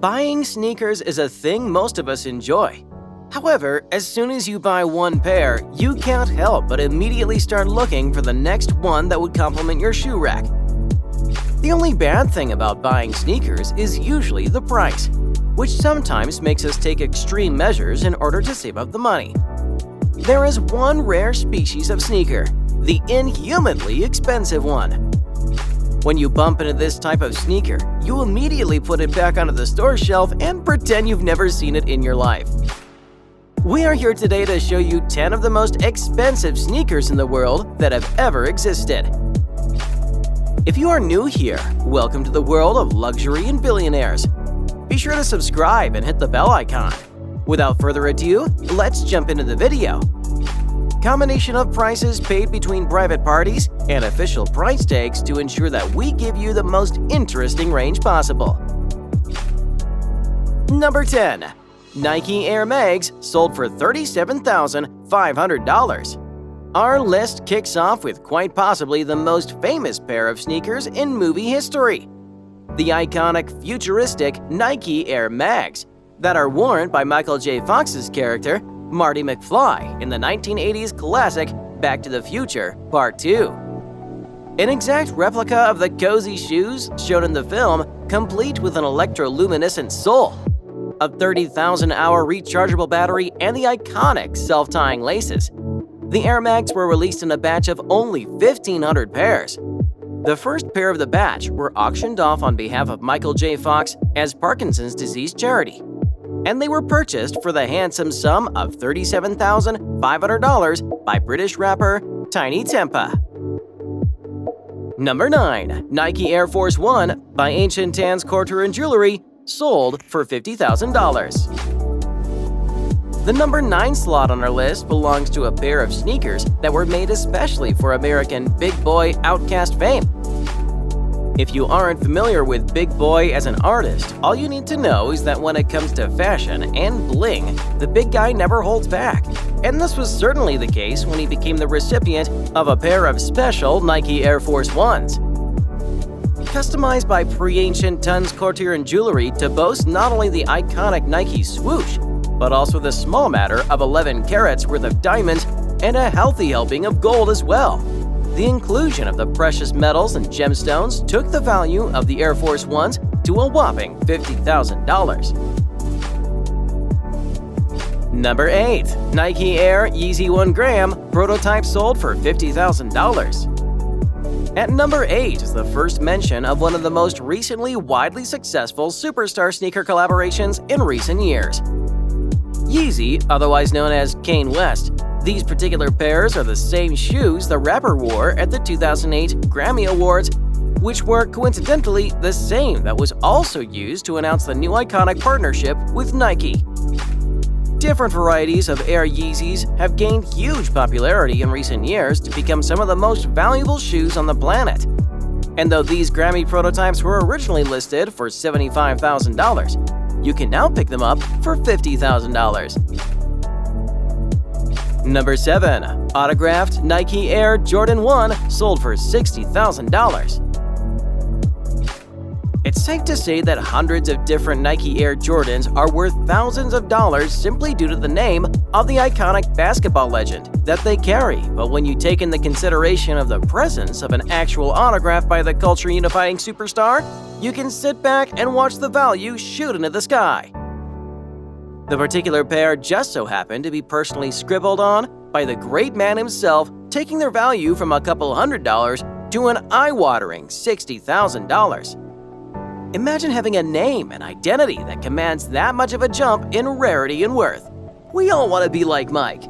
Buying sneakers is a thing most of us enjoy. However, as soon as you buy one pair, you can't help but immediately start looking for the next one that would complement your shoe rack. The only bad thing about buying sneakers is usually the price, which sometimes makes us take extreme measures in order to save up the money. There is one rare species of sneaker, the inhumanly expensive one. When you bump into this type of sneaker, you immediately put it back onto the store shelf and pretend you've never seen it in your life. We are here today to show you 10 of the most expensive sneakers in the world that have ever existed. If you are new here, welcome to the world of luxury and billionaires. Be sure to subscribe and hit the bell icon. Without further ado, let's jump into the video. Combination of prices paid between private parties and official price tags to ensure that we give you the most interesting range possible. Number 10. Nike Air Mags sold for $37,500. Our list kicks off with quite possibly the most famous pair of sneakers in movie history. The iconic futuristic Nike Air Mags that are worn by Michael J. Fox's character, Marty McFly, in the 1980s classic Back to the Future Part 2. An exact replica of the cozy shoes shown in the film, complete with an electroluminescent sole, a 30,000-hour rechargeable battery, and the iconic self-tying laces. The Air Mags were released in a batch of only 1,500 pairs. The first pair of the batch were auctioned off on behalf of Michael J. Fox as Parkinson's disease charity, and they were purchased for the handsome sum of $37,500 by British rapper Tiny Tempa. Number 9. Nike Air Force One by Ancient Tan's Couture & Jewelry sold for $50,000. The number 9 slot on our list belongs to a pair of sneakers that were made especially for American big boy Outkast fame. If you aren't familiar with Big Boy as an artist, all you need to know is that when it comes to fashion and bling, the big guy never holds back. And this was certainly the case when he became the recipient of a pair of special Nike Air Force Ones. Customized by Ancient Tan's Couture & Jewelry to boast not only the iconic Nike swoosh, but also the small matter of 11 carats worth of diamonds and a healthy helping of gold as well. The inclusion of the precious metals and gemstones took the value of the Air Force Ones to a whopping $50,000. Number 8. Nike Air Yeezy 1 gram prototype sold for $50,000. At number 8 is the first mention of one of the most recently widely successful superstar sneaker collaborations in recent years. Yeezy, otherwise known as Kanye West. These particular pairs are the same shoes the rapper wore at the 2008 Grammy Awards, which were coincidentally the same that was also used to announce the new iconic partnership with Nike. Different varieties of Air Yeezys have gained huge popularity in recent years to become some of the most valuable shoes on the planet. And though these Grammy prototypes were originally listed for $75,000, you can now pick them up for $50,000. Number 7. Autographed Nike Air Jordan 1 sold for $60,000. It's safe to say that hundreds of different Nike Air Jordans are worth thousands of dollars simply due to the name of the iconic basketball legend that they carry. But when you take into consideration of the presence of an actual autograph by the culture-unifying superstar, you can sit back and watch the value shoot into the sky. The particular pair just so happened to be personally scribbled on by the great man himself, taking their value from a couple $100 to an eye-watering $60,000. Imagine having a name and identity that commands that much of a jump in rarity and worth. We all want to be like Mike.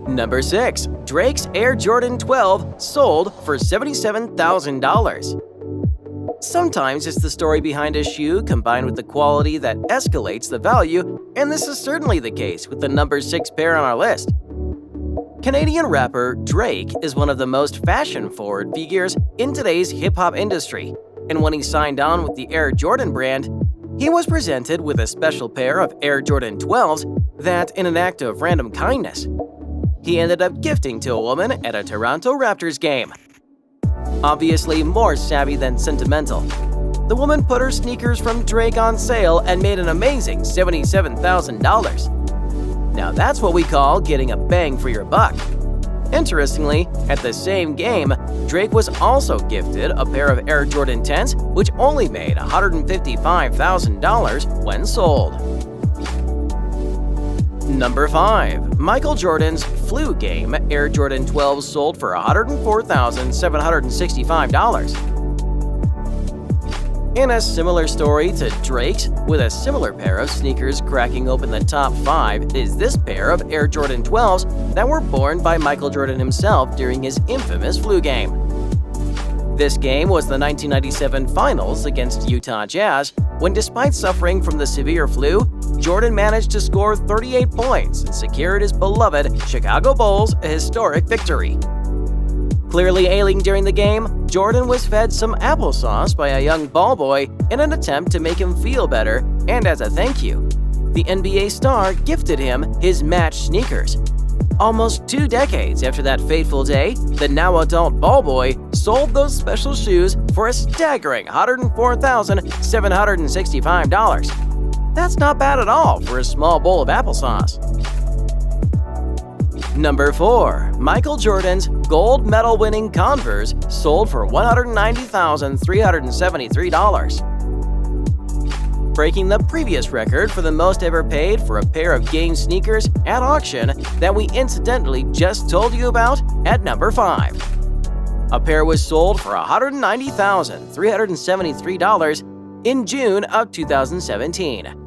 Number 6. Drake's Air Jordan 12 sold for $77,000. Sometimes it's the story behind a shoe combined with the quality that escalates the value, and this is certainly the case with the number 6 pair on our list. Canadian rapper Drake is one of the most fashion-forward figures in today's hip-hop industry, and when he signed on with the Air Jordan brand, he was presented with a special pair of Air Jordan 12s that, in an act of random kindness, he ended up gifting to a woman at a Toronto Raptors game. Obviously more savvy than sentimental. the woman put her sneakers from Drake on sale and made an amazing $77,000. Now that's what we call getting a bang for your buck. Interestingly, at the same game, Drake was also gifted a pair of Air Jordan 10s, which only made $155,000 when sold. Number 5. Michael Jordan's flu game Air Jordan 12s sold for $104,765. In a similar story to Drake's, with a similar pair of sneakers cracking open the top 5, is this pair of Air Jordan 12s that were worn by Michael Jordan himself during his infamous flu game. This game was the 1997 Finals against Utah Jazz, when despite suffering from the severe flu, Jordan managed to score 38 points and secured his beloved Chicago Bulls a historic victory. Clearly ailing during the game, Jordan was fed some applesauce by a young ball boy in an attempt to make him feel better, and as a thank you, the NBA star gifted him his matched sneakers. Almost 2 decades after that fateful day, the now adult ball boy sold those special shoes for a staggering $104,765. That's not bad at all for a small bowl of applesauce. Number 4. Michael Jordan's gold medal-winning Converse sold for $190,373. Breaking the previous record for the most ever paid for a pair of game sneakers at auction that we incidentally just told you about at number 5. A pair was sold for $190,373 in June of 2017.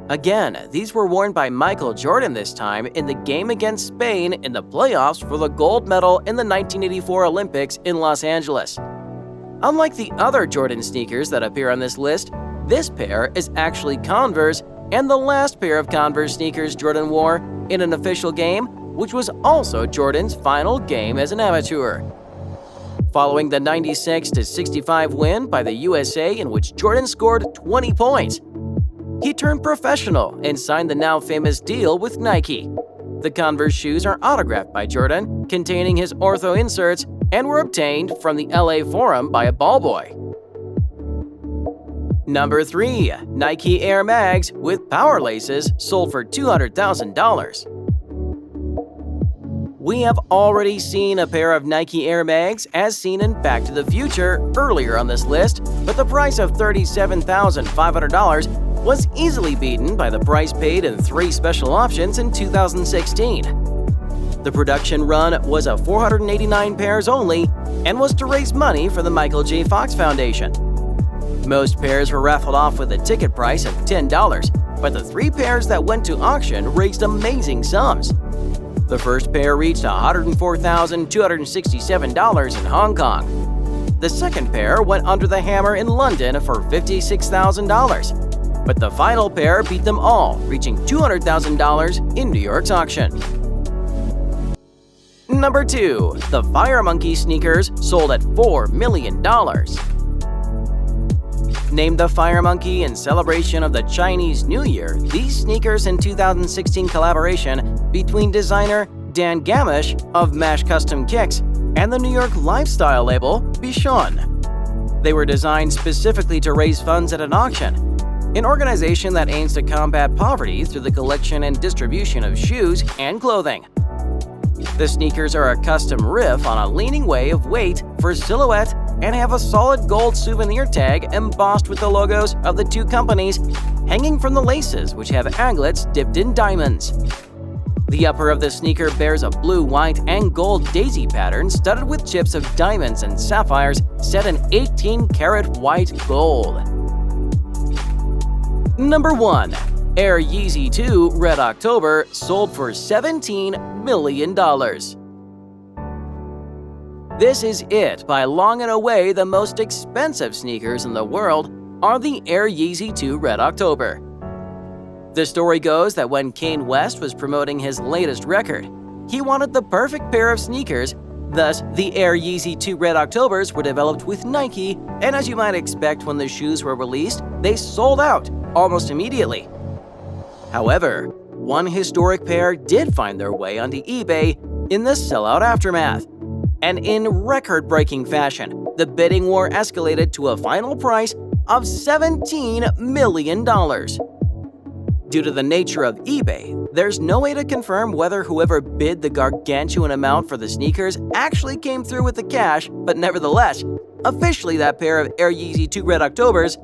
Again, these were worn by Michael Jordan this time in the game against Spain in the playoffs for the gold medal in the 1984 Olympics in Los Angeles. Unlike the other Jordan sneakers that appear on this list, this pair is actually Converse and the last pair of Converse sneakers Jordan wore in an official game, which was also Jordan's final game as an amateur. Following the 96-65 win by the USA in which Jordan scored 20 points, he turned professional and signed the now famous deal with Nike. The Converse shoes are autographed by Jordan, containing his ortho inserts, and were obtained from the LA Forum by a ball boy. Number 3. Nike Air Mags with power laces sold for $200,000. We have already seen a pair of Nike Air Mags as seen in Back to the Future earlier on this list, but the price of $37,500 was easily beaten by the price paid in 3 special options in 2016. The production run was of 489 pairs only and was to raise money for the Michael J. Fox Foundation. Most pairs were raffled off with a ticket price of $10, but the 3 pairs that went to auction raised amazing sums. The first pair reached $104,267 in Hong Kong. The second pair went under the hammer in London for $56,000. But the final pair beat them all, reaching $200,000 in New York's auction. Number 2. The Fire Monkey sneakers sold at $4 million. Named the Fire Monkey in celebration of the Chinese New Year, these sneakers in 2016 collaboration between designer Dan Gamish of Mash Custom Kicks and the New York lifestyle label Bichon. They were designed specifically to raise funds at an auction, an organization that aims to combat poverty through the collection and distribution of shoes and clothing. The sneakers are a custom riff on a leaning way of weight for silhouette and have a solid gold souvenir tag embossed with the logos of the 2 companies hanging from the laces, which have aglets dipped in diamonds. The upper of the sneaker bears a blue, white, and gold daisy pattern studded with chips of diamonds and sapphires set in 18-karat white gold. Number 1. Air Yeezy 2 Red October sold for $17 million. This is it. By long and away, the most expensive sneakers in the world are the Air Yeezy 2 Red October. The story goes that when Kanye West was promoting his latest record, he wanted the perfect pair of sneakers. Thus, the Air Yeezy 2 Red Octobers were developed with Nike, and as you might expect when the shoes were released, they sold out almost immediately. However, one historic pair did find their way onto eBay in the sellout aftermath. And in record-breaking fashion, the bidding war escalated to a final price of $17 million. Due to the nature of eBay, there's no way to confirm whether whoever bid the gargantuan amount for the sneakers actually came through with the cash, but nevertheless, officially that pair of Air Yeezy 2 Red Octobers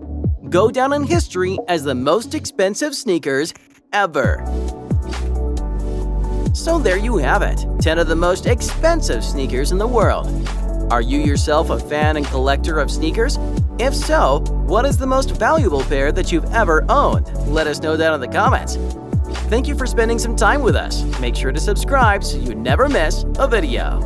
go down in history as the most expensive sneakers ever. So there you have it, 10 of the most expensive sneakers in the world. Are you yourself a fan and collector of sneakers? If so, what is the most valuable pair that you've ever owned? Let us know down in the comments. Thank you for spending some time with us. Make sure to subscribe so you never miss a video.